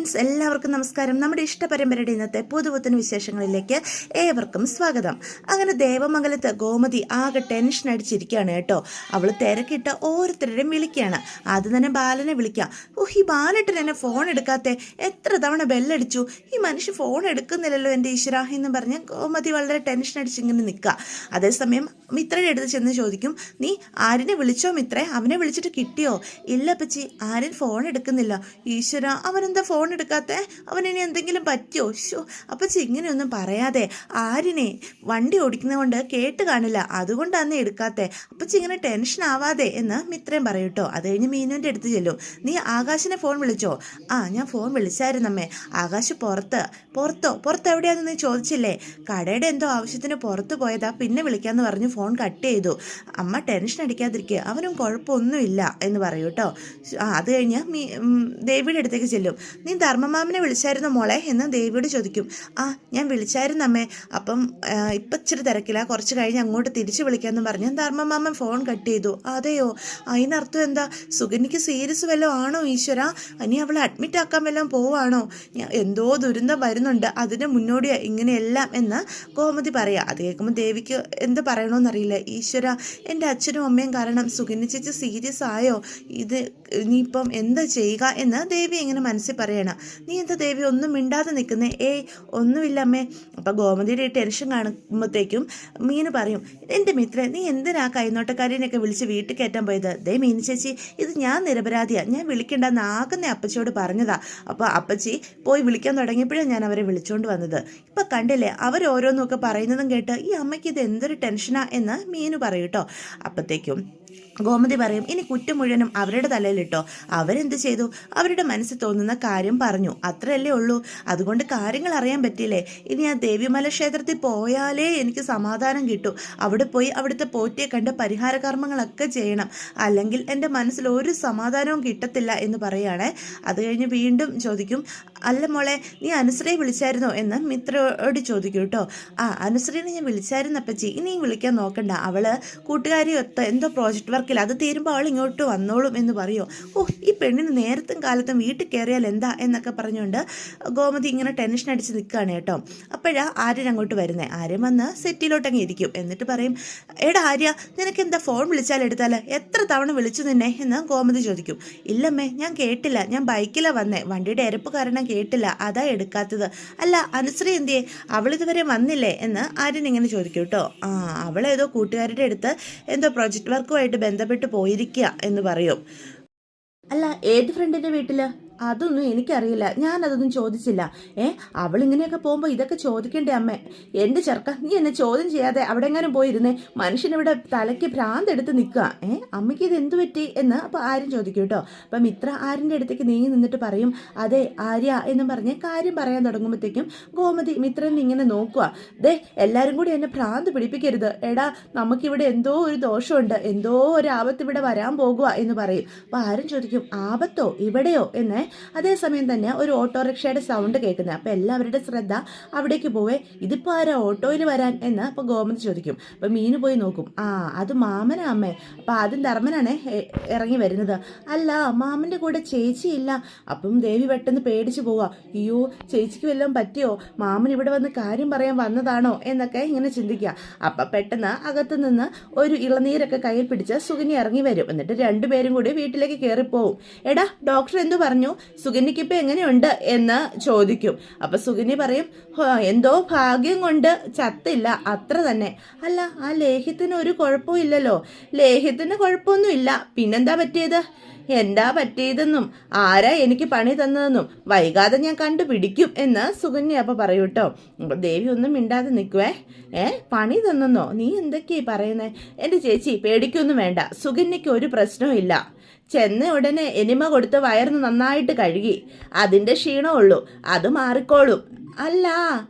Friends, എല്ലാവർക്കും നമസ്കാരം. നമ്മുടെ ഇഷ്ടപരമ്പരയുടെ ഇന്നത്തെ പുതുപുത്തൻ വിശേഷങ്ങളിലേക്ക് ഏവർക്കും സ്വാഗതം. അങ്ങനെ ദേവമംഗലത്ത് ഗോമതി ആകെ ടെൻഷൻ അടിച്ചിരിക്കുകയാണ് കേട്ടോ. അവൾ തിരക്കിട്ട് ഓരോരുത്തരുടെയും വിളിക്കുകയാണ്. ആദ്യം തന്നെ ബാലനെ വിളിക്കാം. ഈ ബാലട്ടൻ എന്നെ ഫോൺ എടുക്കാത്തെ, എത്ര തവണ ബെല്ലടിച്ചു, ഈ മനുഷ്യൻ ഫോൺ എടുക്കുന്നില്ലല്ലോ എൻ്റെ ഈശ്വര എന്ന് പറഞ്ഞ് ഗോമതി വളരെ ടെൻഷൻ അടിച്ചിങ്ങനെ നിൽക്കുക. അതേസമയം മിത്രയുടെ അടുത്ത് ചെന്ന് ചോദിക്കും, നീ ആരിനെ വിളിച്ചോ മിത്രേ, അവനെ വിളിച്ചിട്ട് കിട്ടിയോ? ഇല്ല പച്ചി, ആരും ഫോൺ എടുക്കുന്നില്ല. ഈശ്വര, അവനെന്താ ഫോൺ എടുക്കാത്തെ? അവനിനി എന്തെങ്കിലും പറ്റിയോ? അപ്പച്ചി ഇങ്ങനെയൊന്നും പറയാതെ, ആരിനെ വണ്ടി ഓടിക്കുന്നതുകൊണ്ട് കേട്ട് കാണില്ല, അതുകൊണ്ടാണ് എടുക്കാത്തെ. അപ്പച്ചി ഇങ്ങനെ ടെൻഷൻ ആവാതെ എന്ന് മിത്രയും പറയൂട്ടോ. അത് കഴിഞ്ഞ് മീനുവിൻ്റെ അടുത്ത് ചെല്ലും. നീ ആകാശിനെ ഫോൺ വിളിച്ചോ? ഞാൻ ഫോൺ വിളിച്ചായിരുന്നമ്മേ. ആകാശ് പുറത്ത് എവിടെയാണെന്ന് നീ ചോദിച്ചില്ലേ? കടയുടെ എന്തോ ആവശ്യത്തിന് പുറത്ത് പോയതാ, പിന്നെ വിളിക്കാമെന്ന് പറഞ്ഞ് ഫോൺ കട്ട് ചെയ്തു. അമ്മ ടെൻഷൻ അടിക്കാതിരിക്കുക, അവനും കുഴപ്പമൊന്നുമില്ല എന്ന് പറയൂട്ടോ. അത് കഴിഞ്ഞ് ദേവിയുടെ അടുത്തേക്ക് ചെല്ലും. നീ ധർമ്മമാമനെ വിളിച്ചായിരുന്നു മോളെ എന്ന് ദേവിയോട് ചോദിക്കും. ഞാൻ വിളിച്ചായിരുന്നു അമ്മേ, അപ്പം ഇപ്പം ഇച്ചിരി തിരക്കില്ല, കുറച്ച് കഴിഞ്ഞ് അങ്ങോട്ട് തിരിച്ച് വിളിക്കാമെന്ന് പറഞ്ഞ് ധർമ്മമാമൻ ഫോൺ കട്ട് ചെയ്തു. അതെയോ? അതിനർത്ഥം എന്താ? സുഗന്യക്ക് സീരിയസ് വല്ലതും ആണോ ഈശ്വര? ഇനി അവളെ അഡ്മിറ്റ് ആക്കാൻ വല്ലതും പോവാണോ? എന്തോ ദുരന്തം വരുന്നുണ്ട്, അതിന് മുന്നോടിയാണ് ഇങ്ങനെയെല്ലാം എന്ന് ഗോമതി പറയാം. അത് കേൾക്കുമ്പോൾ ദേവിക്ക് എന്ത് പറയണമെന്നറിയില്ല. ഈശ്വര, എൻ്റെ അച്ഛനും അമ്മയും കാരണം സുഗന്യ ചേച്ചി സീരിയസ് ആയോ? ഇത് ഇനിയിപ്പം എന്താ ചെയ്യുക എന്ന് ദേവി ഇങ്ങനെ മനസ്സിൽ പറയണം. നീ എന്താ ദേവി ഒന്നും മിണ്ടാതെ നിൽക്കുന്നേ? ഒന്നുമില്ല അമ്മേ. അപ്പം ഗോമതിയുടെ ടെൻഷൻ കാണുമ്പോഴത്തേക്കും മീന് പറയും, എൻ്റെ മിത്രേ, നീ എന്തിനാ കൈനോട്ടക്കാരിനെയൊക്കെ വിളിച്ച് വീട്ടിൽ കയറ്റാൻ പോയത്? മീനു ചേച്ചി, ഇത് ഞാൻ നിരപരാധിയാണ്, ഞാൻ വിളിക്കേണ്ടെന്ന് ആകുന്ന അപ്പച്ചിയോട് പറഞ്ഞതാ. അപ്പോൾ അപ്പച്ചി പോയി വിളിക്കാൻ തുടങ്ങിയപ്പോഴാണ് ഞാൻ അവരെ വിളിച്ചുകൊണ്ട് വന്നത്. ഇപ്പം കണ്ടില്ലേ, അവരോരോന്നൊക്കെ പറയുന്നതും കേട്ട് ഈ അമ്മയ്ക്ക് ഇത് എന്തൊരു ടെൻഷനാ എന്ന് മീനു പറയൂട്ടോ. അപ്പോഴത്തേക്കും ഗോമതി പറയും, ഇനി കുറ്റം മുഴുവനും അവരുടെ തലയിലിട്ടോ. അവരെന്ത് ചെയ്തു? അവരുടെ മനസ്സിൽ തോന്നുന്ന കാര്യം പറഞ്ഞു, അത്രയല്ലേ ഉള്ളൂ. അതുകൊണ്ട് കാര്യങ്ങൾ അറിയാൻ പറ്റിയില്ലേ? ഇനി ആ ദേവിമല ക്ഷേത്രത്തിൽ പോയാലേ എനിക്ക് സമാധാനം കിട്ടൂ. അവിടെ പോയി അവിടുത്തെ പോറ്റിയെ കണ്ട് പരിഹാര കർമ്മങ്ങളൊക്കെ ചെയ്യണം, അല്ലെങ്കിൽ എൻ്റെ മനസ്സിൽ ഒരു സമാധാനവും കിട്ടത്തില്ല എന്ന് പറയുകയാണെ. അത് കഴിഞ്ഞ് വീണ്ടും ചോദിക്കും, അല്ല മോളെ, നീ അനുശ്രീയെ വിളിച്ചായിരുന്നോ എന്ന് മിത്രയോട് ചോദിക്കും കേട്ടോ. അനുശ്രീനെ ഞാൻ വിളിച്ചായിരുന്നപ്പച്ചി, ഇനിയും വിളിക്കാൻ നോക്കണ്ട, അവള് കൂട്ടുകാരിയൊത്ത് എന്തോ പ്രോജക്റ്റ് വർക്കിൽ, അത് തീരുമ്പോൾ അവൾ ഇങ്ങോട്ട് വന്നോളും എന്ന് പറയോ. ഈ പെണ്ണിന് നേരത്തും കാലത്തും വീട്ടിൽ കയറിയാൽ എന്താ എന്നൊക്കെ പറഞ്ഞുകൊണ്ട് ഗോമതി ഇങ്ങനെ ടെൻഷൻ അടിച്ച് നിൽക്കുകയാണ് കേട്ടോ. അപ്പോഴാ ആര്യൻ അങ്ങോട്ട് വരുന്നേ. ആര്യൻ വന്ന് സെറ്റിലോട്ടങ്ങ് ഇരിക്കും. എന്നിട്ട് പറയും, എടാ ആര്യ, നിനക്ക് എന്താ ഫോൺ വിളിച്ചാൽ എടുത്താൽ? എത്ര തവണ വിളിച്ചു നിന്നെ എന്ന് ഗോമതി ചോദിക്കും. ഇല്ലമ്മേ, ഞാൻ കേട്ടില്ല, ഞാൻ ബൈക്കിലാണ് വന്നേ, വണ്ടിയുടെ എരപ്പ് കാരണം കേട്ടില്ല, അതാ എടുക്കാത്തത്. അല്ല, അനുശ്രീ എന്തിയേ? അവളിതുവരെ വന്നില്ലേ എന്ന് ആര്യൻ ഇങ്ങനെ ചോദിക്കും കേട്ടോ. അവളേതോ കൂട്ടുകാരുടെ അടുത്ത് എന്തോ പ്രൊജക്റ്റ് വർക്കുമായിട്ട് ബന്ധപ്പെട്ട് പോയിരിക്കുക എന്ന് പറയും. അല്ല, ഏത് ഫ്രണ്ടിൻ്റെ വീട്ടിൽ? അതൊന്നും എനിക്കറിയില്ല, ഞാനതൊന്നും ചോദിച്ചില്ല. അവളിങ്ങനെയൊക്കെ പോകുമ്പോൾ ഇതൊക്കെ ചോദിക്കണ്ടേ അമ്മേ? എൻ്റെ ചെറുക്ക, നീ എന്നെ ചോദ്യം ചെയ്യാതെ അവിടെ എങ്ങാനും പോയിരുന്നേ, മനുഷ്യനിവിടെ തലയ്ക്ക് ഭ്രാന്തെടുത്ത് നിൽക്കുക. അമ്മയ്ക്ക് ഇത് എന്തു പറ്റി എന്ന് അപ്പോൾ ആര്യൻ ചോദിക്കും കേട്ടോ. അപ്പം മിത്ര ആര്യൻ്റെ അടുത്തേക്ക് നീങ്ങി നിന്നിട്ട് പറയും, അതെ ആര്യ എന്നും പറഞ്ഞ് കാര്യം പറയാൻ തുടങ്ങുമ്പോഴത്തേക്കും ഗോമതി മിത്രനെ ഇങ്ങനെ നോക്കുക. എല്ലാവരും കൂടി എന്നെ ഭ്രാന്ത് പിടിപ്പിക്കരുത്, എടാ നമുക്കിവിടെ എന്തോ ഒരു ദോഷമുണ്ട്, എന്തോ ഒരു ആപത്ത് ഇവിടെ വരാൻ പോകുക എന്ന് പറയും. അപ്പോൾ ആര്യൻ ചോദിക്കും, ആപത്തോ ഇവിടെയോ എന്ന്. അതേസമയം തന്നെ ഒരു ഓട്ടോറിക്ഷയുടെ സൗണ്ട് കേൾക്കുന്നത്. അപ്പോൾ എല്ലാവരുടെ ശ്രദ്ധ അവിടേക്ക് പോവേ. ഇതിപ്പോൾ ആരാ ഓട്ടോയിൽ വരാൻ എന്ന് അപ്പോൾ ഗോമതി ചോദിക്കും. അപ്പോൾ മീന് പോയി നോക്കും. അത് മാമനാ അമ്മേ. അപ്പോൾ ആദ്യം ധർമ്മനാണ് ഇറങ്ങി വരുന്നത്. അല്ല, മാമൻ്റെ കൂടെ ചേച്ചിയില്ല. അപ്പം ദേവി പെട്ടെന്ന് പേടിച്ച് പോവാ. അയ്യോ, ചേച്ചിക്ക് വല്ലതും പറ്റിയോ? മാമൻ ഇവിടെ വന്ന് കാര്യം പറയാൻ വന്നതാണോ എന്നൊക്കെ ഇങ്ങനെ ചിന്തിക്കുക. അപ്പം പെട്ടെന്ന് അകത്തു നിന്ന് ഒരു ഇളനീരൊക്കെ കയ്യിൽ പിടിച്ച് സുഗന്യ ഇറങ്ങി വരും. എന്നിട്ട് രണ്ടുപേരും കൂടി വീട്ടിലേക്ക് കയറിപ്പോവും. എടാ, ഡോക്ടർ എന്തു പറഞ്ഞു? സുഗന്യക്ക് ഇപ്പം എങ്ങനെയുണ്ട് എന്ന് ചോദിക്കും. അപ്പം സുഗന്യ പറയും, എന്തോ ഭാഗ്യം കൊണ്ട് ചത്തില്ല, അത്ര തന്നെ. അല്ല, ആ ലേഹ്യത്തിന് ഒരു കുഴപ്പവും ഇല്ലല്ലോ? ലേഹ്യത്തിന് കുഴപ്പമൊന്നും ഇല്ല, പിന്നെന്താ പറ്റിയത്? എന്താ പറ്റിയതെന്നും ആരാ എനിക്ക് പണി തന്നതെന്നും വൈകാതെ ഞാൻ കണ്ടുപിടിക്കും എന്ന് സുകന്യ അപ്പം പറയൂട്ടോ. ദേവി ഒന്നും മിണ്ടാതെ നിൽക്കുവേ. പണി തന്നെന്നോ? നീ എന്തൊക്കെയാ പറയുന്നേ? എൻ്റെ ചേച്ചി പേടിക്കൊന്നും വേണ്ട, സുകന്യയ്ക്ക് ഒരു പ്രശ്നവും ഇല്ല. ചെന്ന ഉടനെ എനിമ കൊടുത്ത് വയറിന് നന്നായിട്ട് കഴുകി, അതിൻ്റെ ക്ഷീണമുള്ളൂ, അത് മാറിക്കോളും. അല്ല,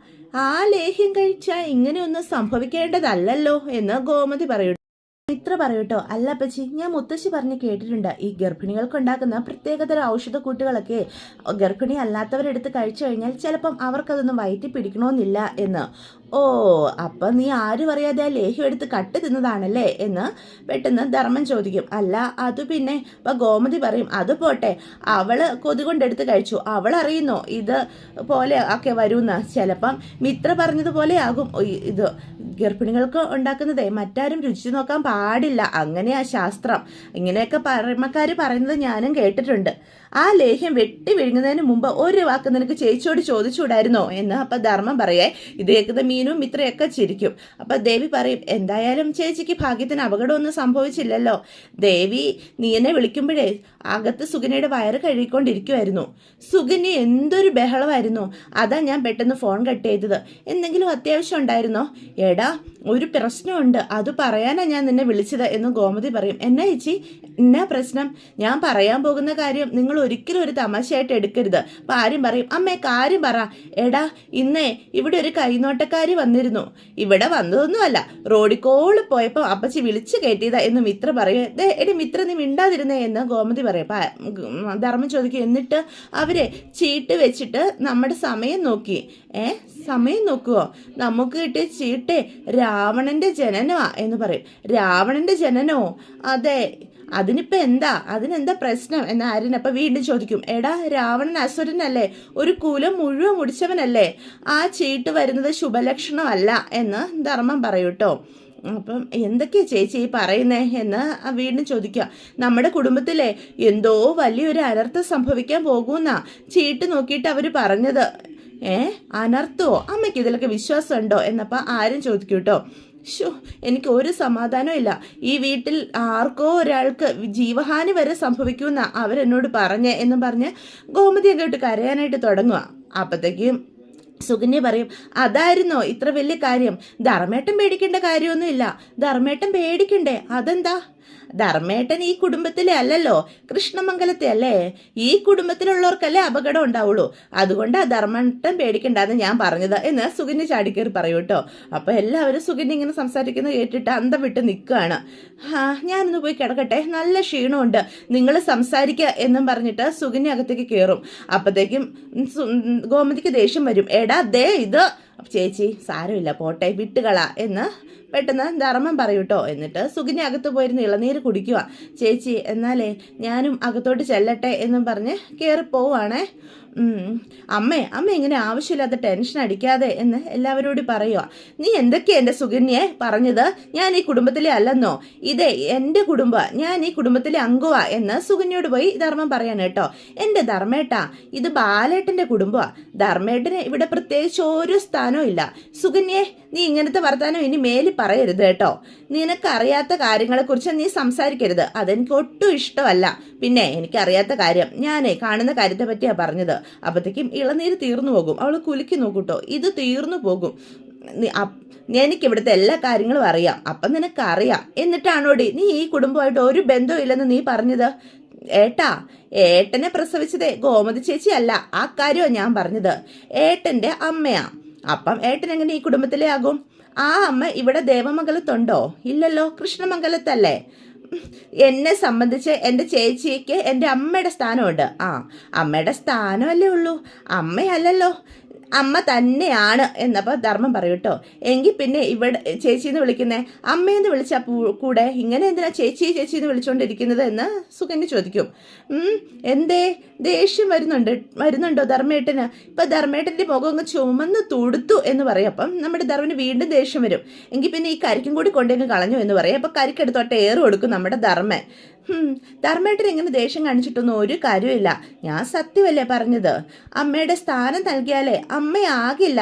ആ ലേഹ്യം കഴിച്ചാൽ ഇങ്ങനെയൊന്നും സംഭവിക്കേണ്ടതല്ലല്ലോ എന്ന് ഗോമതി പറയും. മിത്ര പറയൂട്ടോ, അല്ല അപ്പച്ചി, ഞാൻ മുത്തശ്ശി പറഞ്ഞ് കേട്ടിട്ടുണ്ട് ഈ ഗർഭിണികൾക്കുണ്ടാക്കുന്ന പ്രത്യേകതര ഔഷധക്കൂട്ടുകളൊക്കെ ഗർഭിണി അല്ലാത്തവരെടുത്ത് കഴിച്ചു കഴിഞ്ഞാൽ ചിലപ്പം അവർക്കതൊന്നും വയറ്റി പിടിക്കണമെന്നില്ല എന്ന്. ഓ, അപ്പം നീ ആരും അറിയാതെ ആ ലേഹ്യം എടുത്ത് കട്ട് തിന്നതാണല്ലേ എന്ന് പെട്ടെന്ന് ധർമ്മൻ ചോദിക്കും. അല്ല, അത് പിന്നെ ഇപ്പം ഗോമതി പറയും, അത് പോട്ടെ, അവള് കൊതി കൊണ്ടെടുത്ത് കഴിച്ചു, അവൾ അറിയുന്നോ ഇത് പോലെ ഒക്കെ വരുമെന്ന്. ചിലപ്പം മിത്ര പറഞ്ഞതുപോലെ ആകും ഇത് ഗർഭിണികൾക്ക് ഉണ്ടാക്കുന്നതേ, മറ്റാരും രുചിച്ചു നോക്കാൻ പാടില്ല, അങ്ങനെയാ ശാസ്ത്രം. ഇങ്ങനെയൊക്കെ പരമക്കാർ പറയുന്നത് ഞാനും കേട്ടിട്ടുണ്ട്. ആ ലേഹ്യം വെട്ടി വിഴുങ്ങുന്നതിന് മുമ്പ് ഒരു വാക്ക് നിനക്ക് ചേച്ചിയോട് ചോദിച്ചുകൂടായിരുന്നോ എന്ന് അപ്പം ധർമ്മം പറയേ. ഇത് കേൾക്കുന്ന മീനും മിത്രയൊക്കെ ചിരിക്കും. അപ്പം ദേവി പറയും, എന്തായാലും ചേച്ചിക്ക് ഭാഗ്യത്തിന് അപകടമൊന്നും സംഭവിച്ചില്ലല്ലോ. ദേവി നീ എന്നെ വിളിക്കുമ്പോഴേ അകത്ത് സുഗന്യയുടെ വയറ് കഴുകിക്കൊണ്ടിരിക്കുമായിരുന്നു. സുഗന്യ എന്തൊരു ബഹളമായിരുന്നു, അതാ ഞാൻ പെട്ടെന്ന് ഫോൺ കട്ട് ചെയ്തത്. എന്തെങ്കിലും അത്യാവശ്യം ഉണ്ടായിരുന്നോ? എടാ, ഒരു പ്രശ്നമുണ്ട്, അത് പറയാനാ ഞാൻ നിന്നെ വിളിച്ചത് എന്ന് ഗോമതി പറയും. എന്നാ ചേച്ചി, എന്നാ പ്രശ്നം? ഞാൻ പറയാൻ പോകുന്ന കാര്യം നിങ്ങൾ ഒരിക്കലും ഒരു തമാശയായിട്ട് എടുക്കരുത്. അപ്പം ആരും പറയും, അമ്മേ കാര്യം പറ. എടാ, ഇന്നേ ഇവിടെ ഒരു കൈനോട്ടക്കാരി വന്നിരുന്നു. ഇവിടെ വന്നതൊന്നുമല്ല, റോഡിക്കോള് പോയപ്പോൾ അപ്പച്ചി വിളിച്ചു കയറ്റിയതാ എന്ന് മിത്ര പറയും. എടി മിത്ര, നീ മിണ്ടാതിരുന്നേ എന്ന് ഗോമതി പറയും. ധർമ്മം ചോദിക്കും, എന്നിട്ട് അവരെ ചീട്ട് വെച്ചിട്ട് നമ്മുടെ സമയം നോക്കി. സമയം നോക്കുവോ? നമുക്ക് കിട്ടിയ ചീട്ടേ രാവണന്റെ ജനനമാ എന്ന് പറയും. രാവണന്റെ ജനനമോ? അതെ, അതിനെന്താ പ്രശ്നം എന്ന് ആര്യൻ അപ്പം വീണ്ടും ചോദിക്കും. എടാ, രാവണൻ അസുരനല്ലേ, ഒരു കുലം മുഴുവൻ മുടിച്ചവനല്ലേ, ആ ചീട്ട് വരുന്നത് ശുഭലക്ഷണമല്ല എന്ന് ധർമ്മം പറയൂട്ടോ. അപ്പം എന്തൊക്കെയാ ചേച്ചി ഈ പറയുന്നേ എന്ന് വീണ്ടും ചോദിക്കുക. നമ്മുടെ കുടുംബത്തിലെ എന്തോ വലിയൊരു അനർത്ഥം സംഭവിക്കാൻ പോകുമെന്നാ ചീട്ട് നോക്കിയിട്ട് അവർ പറഞ്ഞത്. അനർത്ഥമോ? അമ്മയ്ക്ക് ഇതിലൊക്കെ വിശ്വാസമുണ്ടോ എന്നപ്പം ആരും ചോദിക്കും കേട്ടോ. എനിക്ക് ഒരു സമാധാനവും ഇല്ല. ഈ വീട്ടിൽ ആർക്കോ ഒരാൾക്ക് ജീവഹാനി വരെ സംഭവിക്കുമെന്നാ അവരെന്നോട് പറഞ്ഞേ എന്ന് പറഞ്ഞ് ഗോമതി അങ്ങോട്ട് കരയാനായിട്ട് തുടങ്ങുക. അപ്പത്തേക്കും സുകന്യ പറയും, അതായിരുന്നോ ഇത്ര വലിയ കാര്യം? ധർമ്മേട്ടൻ പേടിക്കേണ്ട കാര്യമൊന്നുമില്ല. ധർമ്മേട്ടൻ പേടിക്കണ്ടേ? അതെന്താ? ധർമ്മേട്ടൻ ഈ കുടുംബത്തിലെ അല്ലല്ലോ, കൃഷ്ണമംഗലത്തെ അല്ലേ. ഈ കുടുംബത്തിലുള്ളവർക്കല്ലേ അപകടം ഉണ്ടാവുള്ളൂ. അതുകൊണ്ടാ ധർമ്മേട്ടൻ പേടിക്കണ്ടെന്ന് ഞാൻ പറഞ്ഞത് എന്ന് സുകന്യ ചാടിക്കേറി പറയൂ കേട്ടോ. അപ്പോൾ എല്ലാവരും സുകന്യ ഇങ്ങനെ സംസാരിക്കുന്നത് കേട്ടിട്ട് അന്തം വിട്ട് നിൽക്കുകയാണ്. ഞാനൊന്ന് പോയി കിടക്കട്ടെ, നല്ല ക്ഷീണമുണ്ട്, നിങ്ങൾ സംസാരിക്കുക എന്നും പറഞ്ഞിട്ട് സുകന്യ അകത്തേക്ക് കയറും. അപ്പോഴത്തേക്കും ഗോമതിക്ക് ദേഷ്യം വരും. എടാ ദേ ഇത് ചേച്ചി, സാരമില്ല പോട്ടെ, വിട്ടുകള എന്ന് പെട്ടെന്ന് ധർമ്മം പറയൂട്ടോ. എന്നിട്ട് സുകന്യ അകത്ത് പോയിരുന്ന് ഇളനീര് കുടിക്കുക. ചേച്ചി, എന്നാലേ ഞാനും അകത്തോട്ട് ചെല്ലട്ടെ എന്നും പറഞ്ഞ് കയറി പോവാണേ. അമ്മ ഇങ്ങനെ ആവശ്യമില്ലാത്ത ടെൻഷൻ അടിക്കാതെ എന്ന് എല്ലാവരോടും പറയുക. നീ എന്തൊക്കെയാ എൻ്റെ സുകന്യെ പറഞ്ഞത്? ഞാൻ ഈ കുടുംബത്തിലെ അല്ലെന്നോ? ഇതേ എൻ്റെ കുടുംബ, ഞാൻ ഈ കുടുംബത്തിലെ അംഗമാ എന്ന് സുകന്യോട് പോയി ധർമ്മം പറയാൻ കേട്ടോ. എൻ്റെ ധർമ്മേട്ടാ, ഇത് ബാലേട്ടൻ്റെ കുടുംബമാ. ധർമ്മേട്ടന് ഇവിടെ പ്രത്യേകിച്ച് ഒരു സ്ഥാനവും ഇല്ല. സുകന്യെ, നീ ഇങ്ങനത്തെ വർത്താനം ഇനി മേലിൽ പറയരുത് കേട്ടോ. നിനക്കറിയാത്ത കാര്യങ്ങളെക്കുറിച്ച് നീ സംസാരിക്കരുത്, അതെനിക്ക് ഒട്ടും ഇഷ്ടമല്ല. പിന്നെ എനിക്കറിയാത്ത കാര്യം ഞാനേ കാണുന്ന കാര്യത്തെ പറ്റിയാ പറഞ്ഞത്. അപ്പോഴത്തേക്കും ഇളനീര് തീർന്നു പോകും. അവൾ കുലുക്കി നോക്കൂട്ടോ, ഇത് തീർന്നു പോകും. എനിക്കിവിടുത്തെ എല്ലാ കാര്യങ്ങളും അറിയാം. അപ്പം നിനക്കറിയാം, എന്നിട്ടാണോടി നീ ഈ കുടുംബമായിട്ട് ഒരു ബന്ധവും ഇല്ലെന്ന് നീ പറഞ്ഞത്? ഏട്ടനെ പ്രസവിച്ചതേ ഗോമതി ചേച്ചി അല്ല, ആ കാര്യമാണ് ഞാൻ പറഞ്ഞത്. ഏട്ടൻ്റെ അമ്മയാ. അപ്പം ഏട്ടൻ എങ്ങനെ ഈ കുടുംബത്തിലെ ആകും? ആ അമ്മ ഇവിടെ ദേവമംഗലത്തുണ്ടോ? ഇല്ലല്ലോ, കൃഷ്ണമംഗലത്തല്ലേ. എന്നെ സംബന്ധിച്ച് എൻ്റെ ചേച്ചിക്ക് എൻ്റെ അമ്മയുടെ സ്ഥാനമുണ്ട്. അമ്മയുടെ സ്ഥാനമല്ലേ ഉള്ളൂ, അമ്മയല്ലല്ലോ. അമ്മ തന്നെയാണ് എന്നപ്പോൾ ധർമ്മം പറയൂട്ടോ. എങ്കിൽ പിന്നെ ഇവിടെ ചേച്ചിന്ന് വിളിക്കുന്നേ, അമ്മയെന്ന് വിളിച്ചാൽ കൂടെ ഇങ്ങനെ എന്തിനാ ചേച്ചിന്ന് വിളിച്ചുകൊണ്ടിരിക്കുന്നത് എന്ന് സുകന്യ ചോദിക്കും. എന്തേ ദേഷ്യം വരുന്നുണ്ടോ ധർമ്മേട്ടന്? ഇപ്പം ധർമ്മേട്ടൻ്റെ മുഖം അങ്ങ് ചുമന്ന് തുടുത്തു എന്ന് പറയും. അപ്പം നമ്മുടെ ധർമ്മന് വീണ്ടും ദേഷ്യം വരും. എങ്കിൽ പിന്നെ ഈ കരിക്കും കൂടി കൊണ്ടേങ്ങ് കളഞ്ഞു എന്ന് പറയും. അപ്പം കരിക്കെടുത്തോട്ട് ഏറ് കൊടുക്കും നമ്മുടെ ധർമ്മൻ. ധർമ്മേട്ടൻ ഇങ്ങനെ ദേഷ്യം കാണിച്ചിട്ടൊന്നും ഒരു കാര്യമില്ല. ഞാൻ സത്യമല്ലേ പറഞ്ഞത്? അമ്മയുടെ സ്ഥാനം നൽകിയാലേ അമ്മയാകില്ല.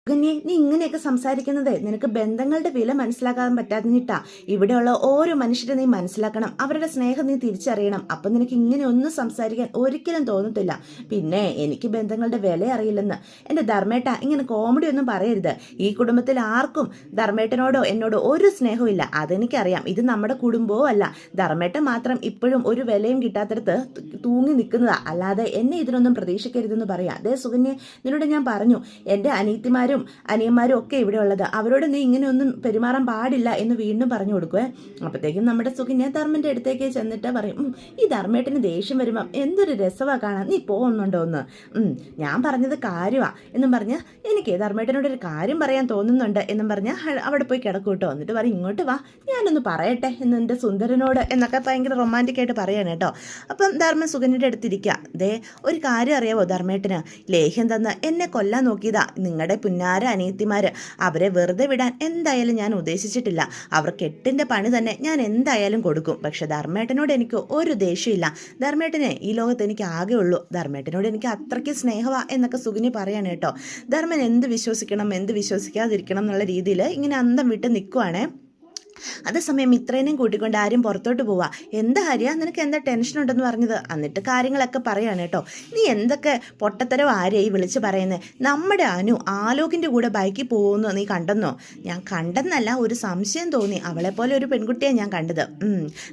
നീ ഇങ്ങനെയൊക്കെ സംസാരിക്കുന്നത് നിനക്ക് ബന്ധങ്ങളുടെ വില മനസ്സിലാക്കാൻ പറ്റാതിട്ടാ. ഇവിടെയുള്ള ഓരോ മനുഷ്യരെ നീ മനസ്സിലാക്കണം, അവരുടെ സ്നേഹം നീ തിരിച്ചറിയണം. അപ്പം നിനക്ക് ഇങ്ങനെ ഒന്നും സംസാരിക്കാൻ ഒരിക്കലും തോന്നത്തില്ല. പിന്നെ എനിക്ക് ബന്ധങ്ങളുടെ വില അറിയില്ലെന്ന്. എൻ്റെ ധർമ്മേട്ട ഇങ്ങനെ കോമഡി ഒന്നും പറയരുത്. ഈ കുടുംബത്തിൽ ആർക്കും ധർമ്മേട്ടനോടോ എന്നോടോ ഒരു സ്നേഹവും ഇല്ല, അതെനിക്കറിയാം. ഇത് നമ്മുടെ കുടുംബവും അല്ല. ധർമ്മേട്ടൻ മാത്രം ഇപ്പോഴും ഒരു വിലയും കിട്ടാത്തടത്ത് തൂങ്ങി നിൽക്കുന്നതാ, അല്ലാതെ എന്നെ ഇതിനൊന്നും പ്രതീക്ഷിക്കരുതെന്ന് പറയാം. അതേ സുകന്യെ, നിന്നോട് ഞാൻ പറഞ്ഞു, എൻ്റെ അനീത്തിമാരും ഏട്ടന്മാരും അനിയന്മാരും ഒക്കെ ഇവിടെ ഉള്ളത്, അവരോട് നീ ഇങ്ങനെയൊന്നും പെരുമാറാൻ പാടില്ല എന്ന് വീണ്ടും പറഞ്ഞു കൊടുക്കുവേ. അപ്പോഴത്തേക്കും നമ്മുടെ സുകന്യ ധർമ്മൻ്റെ അടുത്തേക്ക് ചെന്നിട്ട് പറയും, ഈ ധർമ്മേട്ടന് ദേഷ്യം വരുമ്പം എന്തൊരു രസമാണ് കാണാൻ, നീ പോകുന്നുണ്ടോ എന്ന്. ഞാൻ പറഞ്ഞത് കാര്യമാണ് എന്നും പറഞ്ഞ് എനിക്ക് ധർമ്മേട്ടനോട് ഒരു കാര്യം പറയാൻ തോന്നുന്നുണ്ട് എന്നും പറഞ്ഞ് അവിടെ പോയി കിടക്കും കേട്ടോ. എന്നിട്ട് പറയും, ഇങ്ങോട്ട് വാ ഞാനൊന്ന് പറയട്ടെ എന്ന് എൻ്റെ സുന്ദരനോട് എന്നൊക്കെ ഭയങ്കര റൊമാൻറ്റിക് ആയിട്ട് പറയാണ് കേട്ടോ. അപ്പം ധർമ്മൻ സുകന്യയുടെ അടുത്തിരിക്കുക. ദേ ഒരു കാര്യം അറിയാവോ ധർമ്മേട്ടന്, ലേഹ്യം തന്ന് എന്നെ കൊല്ലാൻ നോക്കിയതാ നിങ്ങളുടെ പുന്നാര അനിയത്തിമാർ. അവരെ വെറുതെ വിടാൻ എന്തായാലും ഞാൻ ഉദ്ദേശിച്ചിട്ടില്ല. അവർക്ക് 8ന്റെ പണി തന്നെ ഞാൻ എന്തായാലും കൊടുക്കും. പക്ഷെ ധർമ്മേട്ടനോട് എനിക്ക് ഒരു ദേഷ്യമില്ല. ധർമ്മേട്ടനെ ഈ ലോകത്ത് എനിക്ക് ആകെ ഉള്ളൂ. ധർമ്മേട്ടനോട് എനിക്ക് അത്രയ്ക്ക് സ്നേഹമാ എന്നൊക്കെ സുകന്യ പറയാണ് കേട്ടോ. ധർമ്മൻ എന്ത് വിശ്വസിക്കണം എന്ത് വിശ്വസിക്കാതിരിക്കണം എന്നുള്ള രീതിയിൽ ഇങ്ങനെ അന്തം വിട്ട് നിൽക്കുവാണേ. അതേസമയം മിത്രേനെയും കൂട്ടിക്കൊണ്ട് ആരും പുറത്തോട്ട് പോവാ. എന്താ ഹരിയ, നിനക്ക് എന്താ ടെൻഷൻ ഉണ്ടെന്ന് പറഞ്ഞത്? എന്നിട്ട് കാര്യങ്ങളൊക്കെ പറയാണ് കേട്ടോ. നീ എന്തൊക്കെ പൊട്ടത്തരം ആരെയും വിളിച്ച് പറയുന്നത്? നമ്മുടെ അനു ആലോകിൻ്റെ കൂടെ ബൈക്കിൽ പോകുന്നു നീ കണ്ടെന്നോ? ഞാൻ കണ്ടെന്നല്ല, ഒരു സംശയം തോന്നി. അവളെപ്പോലെ ഒരു പെൺകുട്ടിയെ ഞാൻ കണ്ടത്.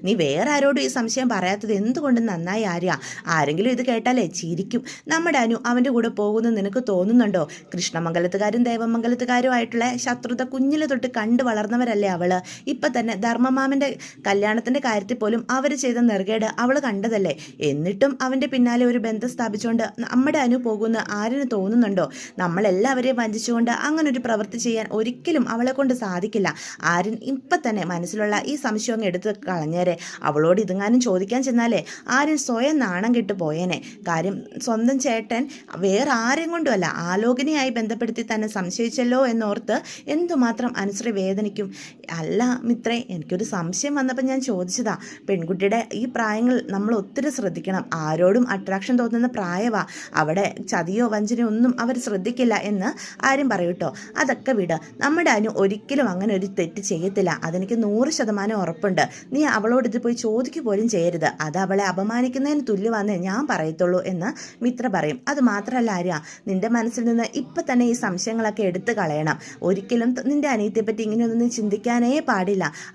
നീ വേറെ ആരോടും ഈ സംശയം പറയാത്തത് എന്തുകൊണ്ട് നന്നായി ആര്യ. ആരെങ്കിലും ഇത് കേട്ടാലേ ചിരിക്കും. നമ്മുടെ അനു അവൻ്റെ കൂടെ പോകുന്നു നിനക്ക് തോന്നുന്നുണ്ടോ? കൃഷ്ണമംഗലത്തുകാരും ദേവമംഗലത്തുകാരുമായിട്ടുള്ള ശത്രുത കുഞ്ഞിലെ തൊട്ട് കണ്ടു വളർന്നവരല്ലേ അവള്. ഇപ്പം തന്നെ ധർമ്മമാമൻ്റെ കല്യാണത്തിൻ്റെ കാര്യത്തിൽ പോലും അവർ ചെയ്ത നെറുകേട് അവൾ കണ്ടതല്ലേ. എന്നിട്ടും അവൻ്റെ പിന്നാലെ ഒരു ബന്ധം സ്ഥാപിച്ചുകൊണ്ട് നമ്മുടെ അനു പോകുന്ന ആരിന് തോന്നുന്നുണ്ടോ? നമ്മളെല്ലാവരെയും വഞ്ചിച്ചുകൊണ്ട് അങ്ങനൊരു പ്രവൃത്തി ചെയ്യാൻ ഒരിക്കലും അവളെ കൊണ്ട് സാധിക്കില്ല. ആര്യൻ ഇപ്പം തന്നെ മനസ്സിലുള്ള ഈ സംശയം അങ്ങ് എടുത്ത് കളഞ്ഞേരെ. അവളോട് ഇതെങ്ങാനും ചോദിക്കാൻ ചെന്നാലേ ആര്യൻ സ്വയം നാണം കെട്ട് പോയേനെ. കാര്യം സ്വന്തം ചേട്ടൻ വേറെ ആരെയും കൊണ്ടുമല്ല ആലോകിനിയായി ബന്ധപ്പെടുത്തി തന്നെ സംശയിച്ചല്ലോ എന്നോർത്ത് എന്തുമാത്രം അനുശ്രീ വേദനിക്കും. അല്ല മിത്രേ, എനിക്കൊരു സംശയം വന്നപ്പോൾ ഞാൻ ചോദിച്ചതാ. പെൺകുട്ടിയുടെ ഈ പ്രായങ്ങൾ നമ്മൾ ഒത്തിരി ശ്രദ്ധിക്കണം. ആരോടും അട്രാക്ഷൻ തോന്നുന്ന പ്രായവാ. അവിടെ ചതിയോ വഞ്ചനയോ ഒന്നും അവർ ശ്രദ്ധിക്കില്ല എന്ന് ആരും പറയൂട്ടോ. അതൊക്കെ വിട്. നമ്മുടെ അനു ഒരിക്കലും അങ്ങനെ ഒരു തെറ്റ് ചെയ്യത്തില്ല. അതെനിക്ക് 100% ഉറപ്പുണ്ട്. നീ അവളോട് ഇത് പോയി ചോദിക്കുക പോലും ചെയ്യരുത്. അത് അവളെ അപമാനിക്കുന്നതിന് തുല്യമാണെന്നേ ഞാൻ പറയത്തുള്ളൂ എന്ന് മിത്ര പറയും. അത് മാത്രമല്ല ആര്യ, നിന്റെ മനസ്സിൽ നിന്ന് ഇപ്പം തന്നെ ഈ സംശയങ്ങളൊക്കെ എടുത്തു കളയണം. ഒരിക്കലും നിന്റെ അനിയത്തെപ്പറ്റി ഇങ്ങനെയൊന്നും ചിന്തിക്കാനേ പാടില്ല.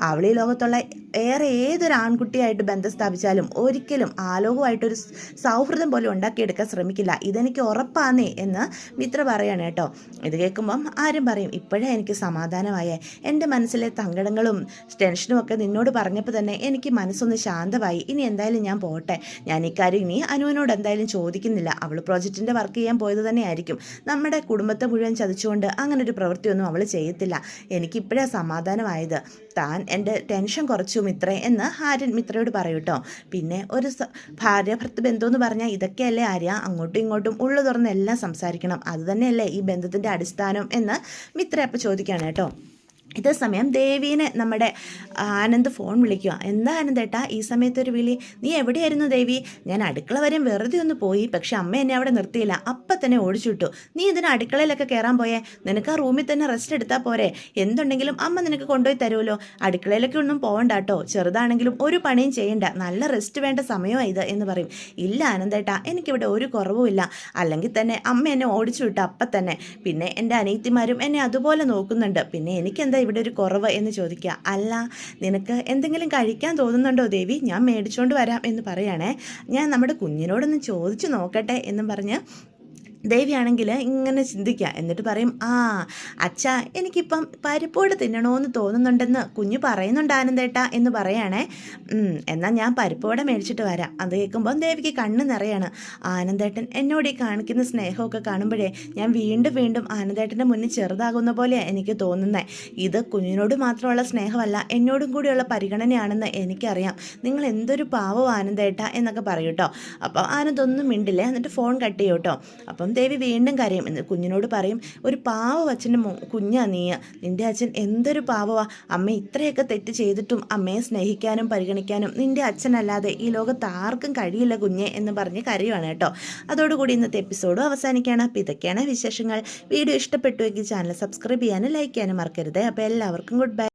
അവൾ ഈ ലോകത്തുള്ള ഏതൊരു ആൺകുട്ടിയായിട്ട് ബന്ധം സ്ഥാപിച്ചാലും ഒരിക്കലും ആലോകമായിട്ടൊരു സൗഹൃദം പോലും ഉണ്ടാക്കിയെടുക്കാൻ ശ്രമിക്കില്ല. ഇതെനിക്ക് ഉറപ്പാന്നേ എന്ന് മിത്ര പറയാണ് കേട്ടോ. ഇത് കേൾക്കുമ്പം ആരും പറയും, ഇപ്പോഴേ എനിക്ക് സമാധാനമായേ. എൻ്റെ മനസ്സിലെ സങ്കടങ്ങളും ടെൻഷനും ഒക്കെ നിന്നോട് പറഞ്ഞപ്പോൾ തന്നെ എനിക്ക് മനസ്സൊന്ന് ശാന്തമായി. ഇനി എന്തായാലും ഞാൻ പോട്ടെ. ഞാൻ ഇക്കാര്യം ഇനി അനുവിനോട് എന്തായാലും ചോദിക്കുന്നില്ല. അവൾ പ്രോജക്റ്റിൻ്റെ വർക്ക് ചെയ്യാൻ പോയത് തന്നെയായിരിക്കും. നമ്മുടെ കുടുംബത്തെ മുഴുവൻ ചതിച്ചുകൊണ്ട് അങ്ങനൊരു പ്രവൃത്തിയൊന്നും അവൾ ചെയ്യത്തില്ല. എനിക്കിപ്പോഴേ സമാധാനമായത്. താൻ എൻ്റെ ടെൻഷൻ കുറച്ചു മിത്രേ എന്ന് ആര്യൻ മിത്രയോട് പറയൂട്ടോ. പിന്നെ ഒരു ഭാര്യ ഭർത്തൃ ബന്ധം എന്ന് പറഞ്ഞാൽ ഇതൊക്കെയല്ലേ ആര്യ, അങ്ങോട്ടും ഇങ്ങോട്ടും ഉള്ളു തുറന്ന് എല്ലാം സംസാരിക്കണം. അതുതന്നെയല്ലേ ഈ ബന്ധത്തിൻ്റെ അടിസ്ഥാനം എന്ന് മിത്ര അപ്പോൾ ചോദിക്കുകയാണ് കേട്ടോ. ഇതേ സമയം ദേവീനെ നമ്മുടെ ആനന്ദ് ഫോൺ വിളിക്കുക. എന്താ ആനന്ദേട്ടാ ഈ സമയത്തൊരു വിളി? നീ എവിടെയായിരുന്നു ദേവി? ഞാൻ അടുക്കള വരെ വെറുതെ ഒന്ന് പോയി, പക്ഷെ അമ്മ എന്നെ അവിടെ നിർത്തിയില്ല. അപ്പം തന്നെ ഓടിച്ചു വിട്ടു. നീ ഇതിന് അടുക്കളയിലൊക്കെ കയറാൻ പോയേ? നിനക്ക് ആ റൂമിൽ തന്നെ റെസ്റ്റ് എടുത്താൽ പോരെ? എന്തുണ്ടെങ്കിലും അമ്മ നിനക്ക് കൊണ്ടുപോയി തരുമല്ലോ. അടുക്കളയിലൊക്കെ ഒന്നും പോകണ്ട കേട്ടോ. ചെറുതാണെങ്കിലും ഒരു പണിയും ചെയ്യണ്ട. നല്ല റെസ്റ്റ് വേണ്ട സമയമാണ് ഇത് എന്ന് പറയും. ഇല്ല ആനന്ദേട്ടാ, എനിക്കിവിടെ ഒരു കുറവുമില്ല. അല്ലെങ്കിൽ തന്നെ അമ്മ എന്നെ ഓടിച്ചു വിട്ടു അപ്പം തന്നെ. പിന്നെ എൻ്റെ അനിയത്തിമാരും എന്നെ അതുപോലെ നോക്കുന്നുണ്ട്. പിന്നെ എനിക്കെന്താ ഇവിടെ ഒരു കുറവ് എന്ന് ചോദിക്കുക. അല്ല, നിനക്ക് എന്തെങ്കിലും കഴിക്കാൻ തോന്നുന്നുണ്ടോ ദേവി? ഞാൻ മേടിച്ചുകൊണ്ട് വരാം എന്ന് പറയുകയാണേ. ഞാൻ നമ്മുടെ കുഞ്ഞിനോടൊന്ന് ചോദിച്ചു നോക്കട്ടെ എന്നും പറഞ്ഞ് ദേവിയാണെങ്കിൽ ഇങ്ങനെ ചിന്തിക്കുക. എന്നിട്ട് പറയും, അച്ഛാ എനിക്കിപ്പം പരിപ്പോട് തിന്നണമെന്ന് തോന്നുന്നുണ്ടെന്ന് കുഞ്ഞു പറയുന്നുണ്ട് ആനന്ദേട്ടാ എന്ന് പറയുകയാണേ. എന്നാൽ ഞാൻ പരിപ്പോടെ മേടിച്ചിട്ട് വരാം. അത് കേൾക്കുമ്പോൾ ദേവിക്ക് കണ്ണ് നിറയാണ്. ആനന്ദേട്ടൻ എന്നോട് ഈ കാണിക്കുന്ന സ്നേഹമൊക്കെ കാണുമ്പോഴേ ഞാൻ വീണ്ടും വീണ്ടും ആനന്ദേട്ടൻ്റെ മുന്നിൽ ചെറുതാകുന്ന പോലെയാണ് എനിക്ക് തോന്നുന്നത്. ഇത് കുഞ്ഞിനോട് മാത്രമുള്ള സ്നേഹമല്ല, എന്നോടും കൂടിയുള്ള പരിഗണനയാണെന്ന് എനിക്കറിയാം. നിങ്ങൾ എന്തൊരു പാവം ആനന്ദേട്ട എന്നൊക്കെ പറയും കേട്ടോ. അപ്പോൾ ആനന്ദൊന്നും മിണ്ടില്ലേ. എന്നിട്ട് ഫോൺ കട്ട് ചെയ്യും കേട്ടോ. അപ്പം ദേവി വീണ്ടും കരയും. കുഞ്ഞിനോട് പറയും, ഒരു പാവ അച്ഛൻ്റെ കുഞ്ഞാ നീ. നിൻ്റെ അച്ഛൻ എന്തൊരു പാവവാ. അമ്മ ഇത്രയൊക്കെ തെറ്റ് ചെയ്തിട്ടും അമ്മയെ സ്നേഹിക്കാനും പരിഗണിക്കാനും നിൻ്റെ അച്ഛനല്ലാതെ ഈ ലോകത്ത് ആർക്കും കഴിയില്ല കുഞ്ഞെ എന്ന് പറഞ്ഞ് കരയുവാണ് കേട്ടോ. അതോടുകൂടി ഇന്നത്തെ എപ്പിസോഡും അവസാനിക്കുകയാണ്. അപ്പോൾ ഇതൊക്കെയാണ് വിശേഷങ്ങൾ. വീഡിയോ ഇഷ്ടപ്പെട്ടുവെങ്കിൽ ചാനൽ സബ്സ്ക്രൈബ് ചെയ്യാനും ലൈക്ക് ചെയ്യാനും മറക്കരുത്. അപ്പോൾ എല്ലാവർക്കും ഗുഡ് ബൈ.